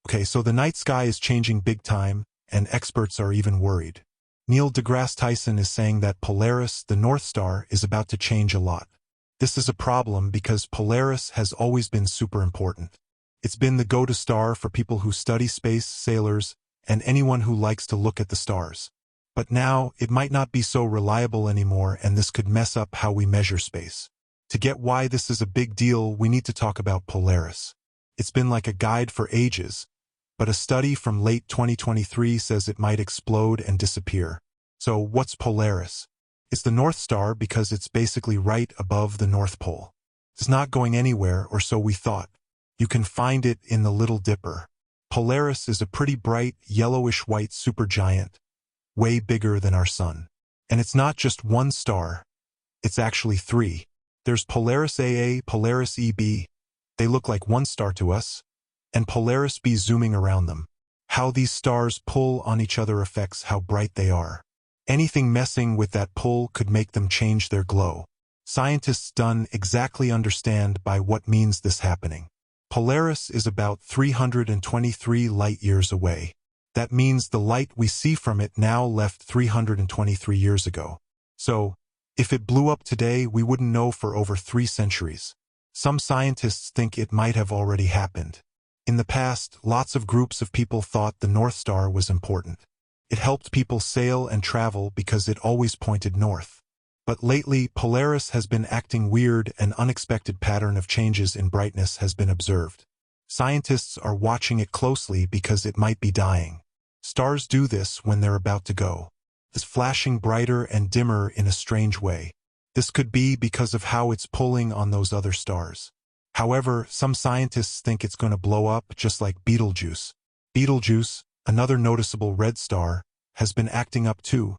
Okay, so the night sky is changing big time, and experts are even worried. Neil deGrasse Tyson is saying that Polaris, the North Star, is about to change a lot. This is a problem because Polaris has always been super important. It's been the go-to star for people who study space, sailors, and anyone who likes to look at the stars. But now, it might not be so reliable anymore, and this could mess up how we measure space. To get why this is a big deal, we need to talk about Polaris. It's been like a guide for ages, but a study from late 2023 says it might explode and disappear. So what's Polaris? It's the North Star because it's basically right above the North Pole. It's not going anywhere, or so we thought. You can find it in the Little Dipper. Polaris is a pretty bright, yellowish-white supergiant, way bigger than our Sun. And it's not just one star. It's actually three. There's Polaris AA, Polaris EB. They look like one star to us. And Polaris B zooming around them. How these stars pull on each other affects how bright they are. Anything messing with that pull could make them change their glow. Scientists don't exactly understand by what means this happening. Polaris is about 323 light-years away. That means the light we see from it now left 323 years ago. So, if it blew up today, we wouldn't know for over 3 centuries. Some scientists think it might have already happened. In the past, lots of groups of people thought the North Star was important. It helped people sail and travel because it always pointed north. But lately, Polaris has been acting weird, and unexpected pattern of changes in brightness has been observed. Scientists are watching it closely because it might be dying. Stars do this when they're about to go. It's flashing brighter and dimmer in a strange way. This could be because of how it's pulling on those other stars. However, some scientists think it's going to blow up just like Betelgeuse. Betelgeuse, another noticeable red star, has been acting up too,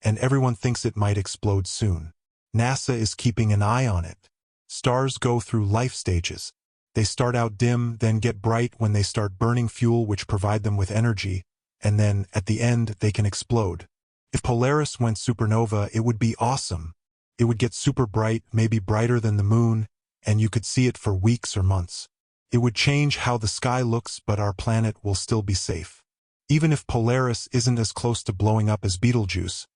and everyone thinks it might explode soon. NASA is keeping an eye on it. Stars go through life stages. They start out dim, then get bright when they start burning fuel which provide them with energy, and then, at the end, they can explode. If Polaris went supernova, it would be awesome. It would get super bright, maybe brighter than the moon, and you could see it for weeks or months. It would change how the sky looks, but our planet will still be safe. Even if Polaris isn't as close to blowing up as Betelgeuse,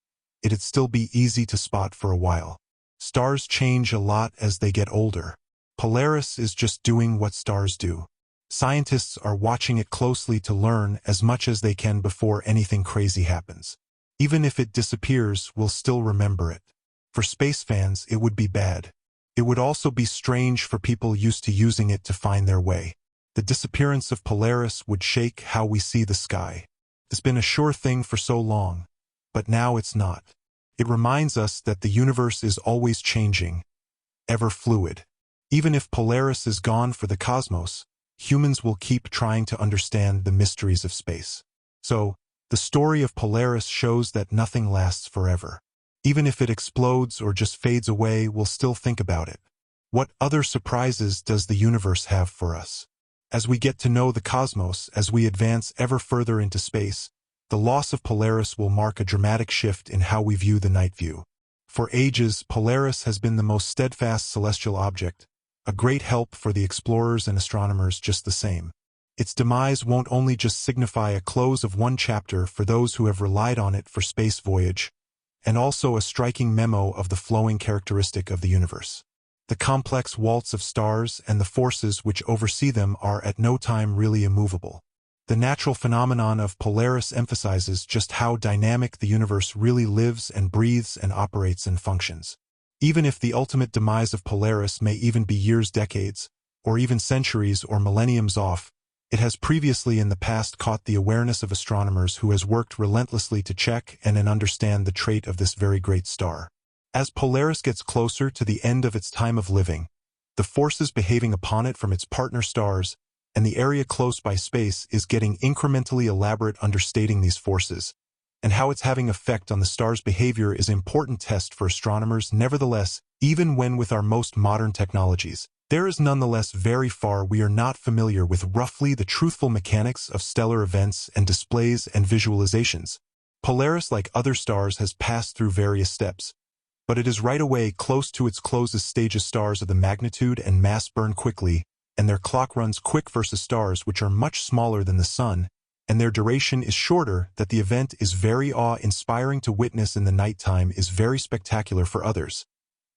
it'd still be easy to spot for a while. Stars change a lot as they get older. Polaris is just doing what stars do. Scientists are watching it closely to learn as much as they can before anything crazy happens. Even if it disappears, we'll still remember it. For space fans, it would be bad. It would also be strange for people used to using it to find their way. The disappearance of Polaris would shake how we see the sky. It's been a sure thing for so long, but now it's not. It reminds us that the universe is always changing, ever fluid. Even if Polaris is gone for the cosmos, humans will keep trying to understand the mysteries of space. So, the story of Polaris shows that nothing lasts forever. Even if it explodes or just fades away, we'll still think about it. What other surprises does the universe have for us? As we get to know the cosmos, as we advance ever further into space, the loss of Polaris will mark a dramatic shift in how we view the night view. For ages, Polaris has been the most steadfast celestial object, a great help for the explorers and astronomers just the same. Its demise won't only just signify a close of one chapter for those who have relied on it for space voyage, and also a striking memo of the flowing characteristic of the universe. The complex waltz of stars and the forces which oversee them are at no time really immovable. The natural phenomenon of Polaris emphasizes just how dynamic the universe really lives and breathes and operates and functions. Even if the ultimate demise of Polaris may even be years, decades, or even centuries or millenniums off, it has previously in the past caught the awareness of astronomers who has worked relentlessly to check and understand the trait of this very great star. As Polaris gets closer to the end of its time of living, the forces behaving upon it from its partner stars and the area close by space is getting incrementally elaborate. Understating these forces and how it's having effect on the star's behavior is an important test for astronomers. Nevertheless, even when with our most modern technologies, there is nonetheless very far we are not familiar with roughly the truthful mechanics of stellar events and displays and visualizations. Polaris, like other stars, has passed through various steps, but it is right away close to its closest stages. Stars of the magnitude and mass burn quickly, and their clock runs quick versus stars which are much smaller than the Sun, and their duration is shorter. That the event is very awe-inspiring to witness in the nighttime is very spectacular for others.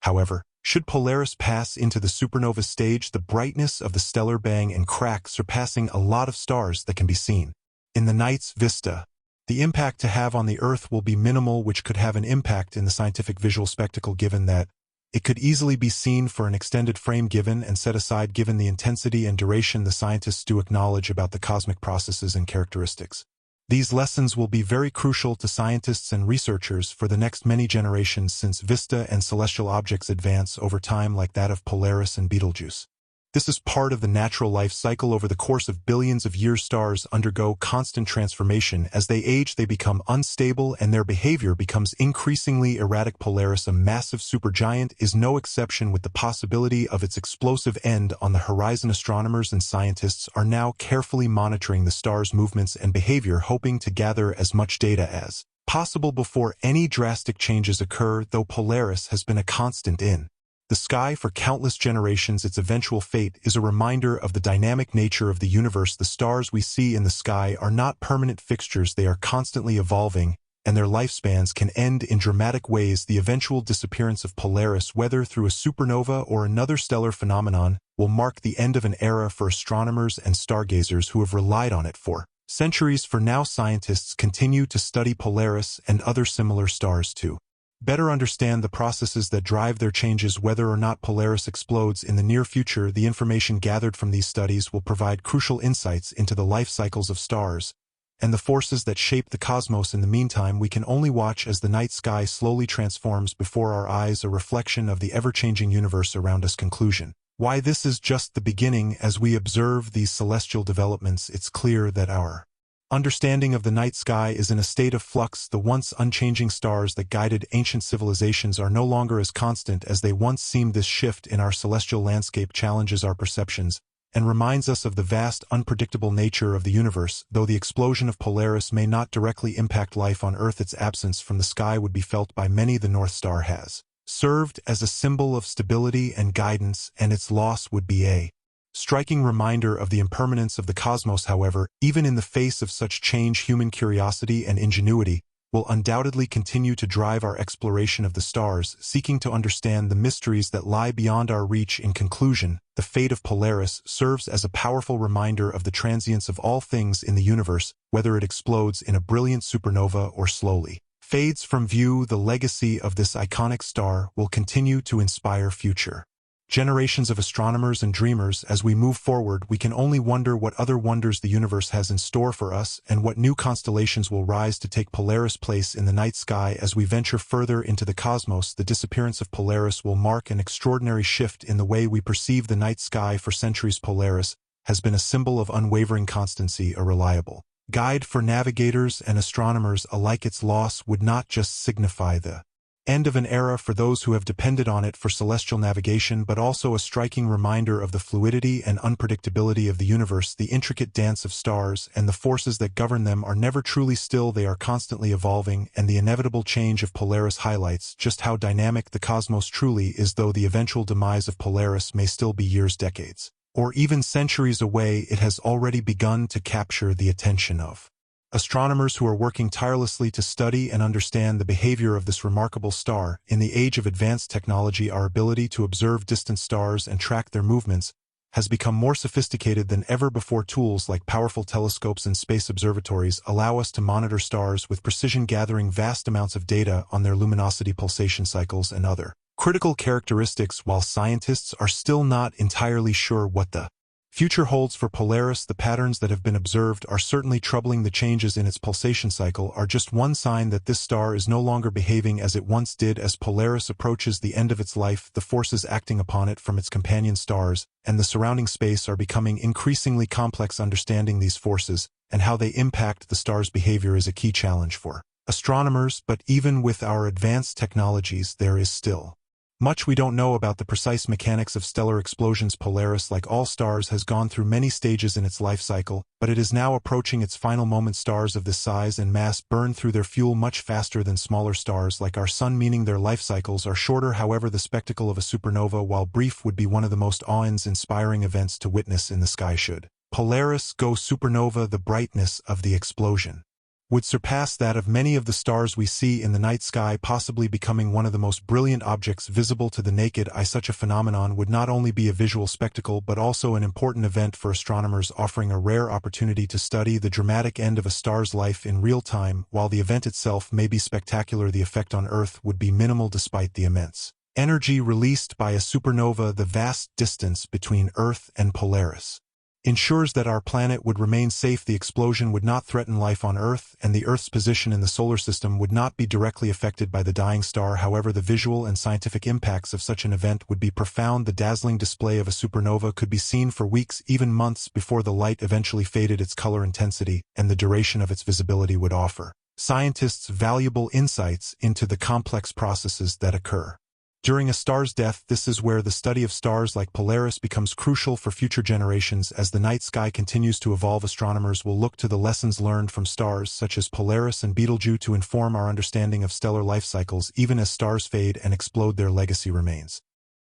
However, should Polaris pass into the supernova stage, the brightness of the stellar bang and crack surpassing a lot of stars that can be seen in the night's vista. The impact to have on the Earth will be minimal, which could have an impact in the scientific visual spectacle given that it could easily be seen for an extended frame given and set aside given the intensity and duration the scientists do acknowledge about the cosmic processes and characteristics. These lessons will be very crucial to scientists and researchers for the next many generations since vista and celestial objects advance over time like that of Polaris and Betelgeuse. This is part of the natural life cycle. Over the course of billions of years, stars undergo constant transformation. As they age, they become unstable and their behavior becomes increasingly erratic. Polaris, a massive supergiant, is no exception, with the possibility of its explosive end on the horizon. Astronomers and scientists are now carefully monitoring the star's movements and behavior, hoping to gather as much data as possible before any drastic changes occur. Though Polaris has been a constant in the sky for countless generations, its eventual fate is a reminder of the dynamic nature of the universe. The stars we see in the sky are not permanent fixtures. They are constantly evolving, and their lifespans can end in dramatic ways. The eventual disappearance of Polaris, whether through a supernova or another stellar phenomenon, will mark the end of an era for astronomers and stargazers who have relied on it for centuries. For now, scientists continue to study Polaris and other similar stars to better understand the processes that drive their changes. Whether or not Polaris explodes in the near future, the information gathered from these studies will provide crucial insights into the life cycles of stars and the forces that shape the cosmos. In the meantime, we can only watch as the night sky slowly transforms before our eyes, a reflection of the ever-changing universe around us. Conclusion: why this is just the beginning. As we observe these celestial developments, it's clear that our understanding of the night sky is in a state of flux. The once unchanging stars that guided ancient civilizations are no longer as constant as they once seemed. This shift in our celestial landscape challenges our perceptions and reminds us of the vast, unpredictable nature of the universe. Though the explosion of Polaris may not directly impact life on Earth, its absence from the sky would be felt by many. The North Star has served as a symbol of stability and guidance, and its loss would be a striking reminder of the impermanence of the cosmos. However, even in the face of such change, human curiosity and ingenuity will undoubtedly continue to drive our exploration of the stars, seeking to understand the mysteries that lie beyond our reach. In conclusion, the fate of Polaris serves as a powerful reminder of the transience of all things in the universe, whether it explodes in a brilliant supernova or slowly fades from view. The legacy of this iconic star will continue to inspire future generations of astronomers and dreamers. As we move forward, we can only wonder what other wonders the universe has in store for us and what new constellations will rise to take Polaris' place in the night sky. As we venture further into the cosmos, the disappearance of Polaris will mark an extraordinary shift in the way we perceive the night sky. For centuries, Polaris has been a symbol of unwavering constancy, a reliable guide for navigators and astronomers alike. Its loss would not just signify the end of an era for those who have depended on it for celestial navigation, but also a striking reminder of the fluidity and unpredictability of the universe. The intricate dance of stars and the forces that govern them are never truly still. They are constantly evolving, and the inevitable change of Polaris highlights just how dynamic the cosmos truly is. Though the eventual demise of Polaris may still be years, decades, or even centuries away, it has already begun to capture the attention of astronomers who are working tirelessly to study and understand the behavior of this remarkable star. In the age of advanced technology, our ability to observe distant stars and track their movements has become more sophisticated than ever before. Tools like powerful telescopes and space observatories allow us to monitor stars with precision, gathering vast amounts of data on their luminosity, pulsation cycles, and other critical characteristics. While scientists are still not entirely sure what the future holds for Polaris, the patterns that have been observed are certainly troubling. The changes in its pulsation cycle are just one sign that this star is no longer behaving as it once did. As Polaris approaches the end of its life, the forces acting upon it from its companion stars and the surrounding space are becoming increasingly complex. Understanding these forces and how they impact the star's behavior is a key challenge for astronomers. But even with our advanced technologies, there is still Much we don't know about the precise mechanics of stellar explosions. Polaris, like all stars, has gone through many stages in its life cycle, but it is now approaching its final moment. Stars of this size and mass burn through their fuel much faster than smaller stars like our Sun, meaning their life cycles are shorter. However, the spectacle of a supernova, while brief, would be one of the most awe-inspiring events to witness in the sky. Should Polaris go supernova, the brightness of the explosion would surpass that of many of the stars we see in the night sky, possibly becoming one of the most brilliant objects visible to the naked eye. Such a phenomenon would not only be a visual spectacle but also an important event for astronomers, offering a rare opportunity to study the dramatic end of a star's life in real time. While the event itself may be spectacular, the effect on Earth would be minimal despite the immense energy released by a supernova. The vast distance between Earth and Polaris ensures that our planet would remain safe. The explosion would not threaten life on Earth, and the Earth's position in the solar system would not be directly affected by the dying star. However, the visual and scientific impacts of such an event would be profound. The dazzling display of a supernova could be seen for weeks, even months, before the light eventually faded. Its color intensity and the duration of its visibility would offer scientists valuable insights into the complex processes that occur during a star's death. This is where the study of stars like Polaris becomes crucial for future generations. As the night sky continues to evolve, astronomers will look to the lessons learned from stars such as Polaris and Betelgeuse to inform our understanding of stellar life cycles. Even as stars fade and explode, their legacy remains.